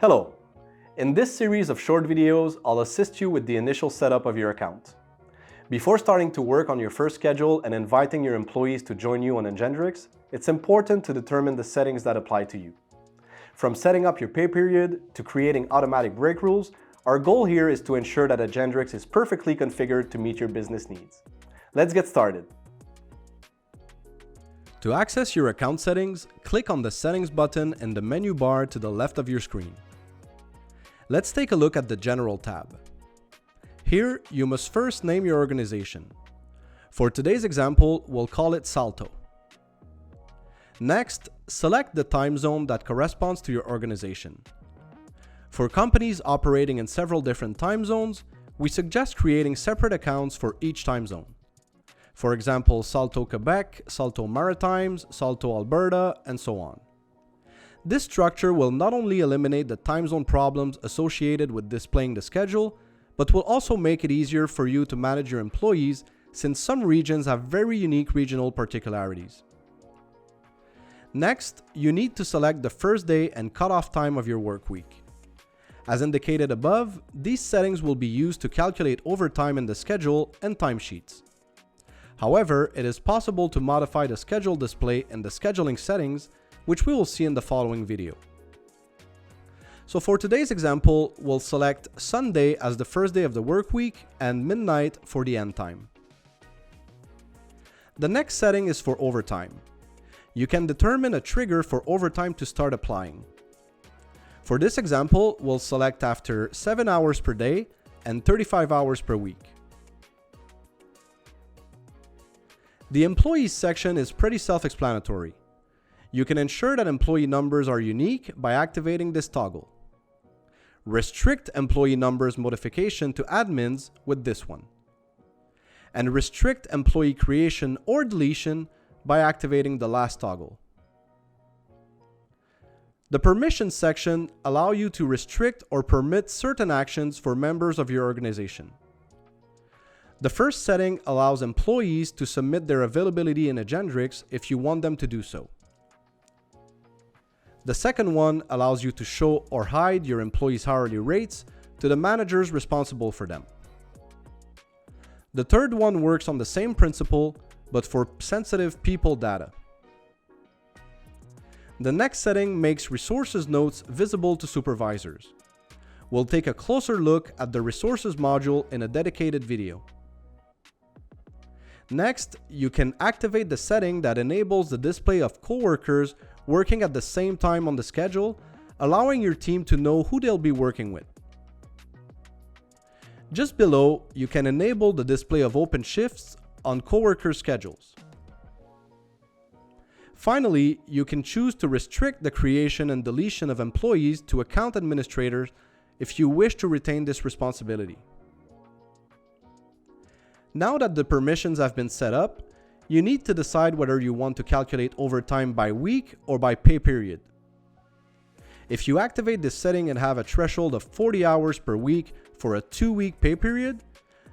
Hello! In this series of short videos, I'll assist you with the initial setup of your account. Before starting to work on your first schedule and inviting your employees to join you on Agendrix, it's important to determine the settings that apply to you. From setting up your pay period to creating automatic break rules, our goal here is to ensure that Agendrix is perfectly configured to meet your business needs. Let's get started. To access your account settings, click on the Settings button in the menu bar to the left of your screen. Let's take a look at the General tab. Here, you must first name your organization. For today's example, we'll call it Salto. Next, select the time zone that corresponds to your organization. For companies operating in several different time zones, we suggest creating separate accounts for each time zone. For example, Salto Quebec, Salto Maritimes, Salto Alberta, and so on. This structure will not only eliminate the time zone problems associated with displaying the schedule, but will also make it easier for you to manage your employees since some regions have very unique regional particularities. Next, you need to select the first day and cutoff time of your work week. As indicated above, these settings will be used to calculate overtime in the schedule and timesheets. However, it is possible to modify the schedule display in the scheduling settings, which we will see in the following video. So for today's example, we'll select Sunday as the first day of the work week and midnight for the end time. The next setting is for overtime. You can determine a trigger for overtime to start applying. For this example, we'll select after 7 hours per day and 35 hours per week. The Employees section is pretty self-explanatory. You can ensure that employee numbers are unique by activating this toggle. Restrict employee numbers modification to admins with this one. And restrict employee creation or deletion by activating the last toggle. The Permissions section allows you to restrict or permit certain actions for members of your organization. The first setting allows employees to submit their availability in Agendrix if you want them to do so. The second one allows you to show or hide your employees' hourly rates to the managers responsible for them. The third one works on the same principle, but for sensitive people data. The next setting makes resources notes visible to supervisors. We'll take a closer look at the resources module in a dedicated video. Next, you can activate the setting that enables the display of coworkers working at the same time on the schedule, allowing your team to know who they'll be working with. Just below, you can enable the display of open shifts on coworker schedules. Finally, you can choose to restrict the creation and deletion of employees to account administrators if you wish to retain this responsibility. Now that the permissions have been set up, you need to decide whether you want to calculate overtime by week or by pay period. If you activate this setting and have a threshold of 40 hours per week for a 2-week pay period,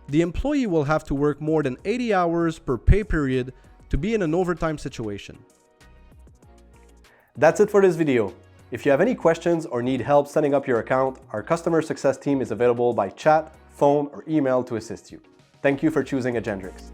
the employee will have to work more than 80 hours per pay period to be in an overtime situation. That's it for this video. If you have any questions or need help setting up your account, our customer success team is available by chat, phone, or email to assist you. Thank you for choosing Agendrix.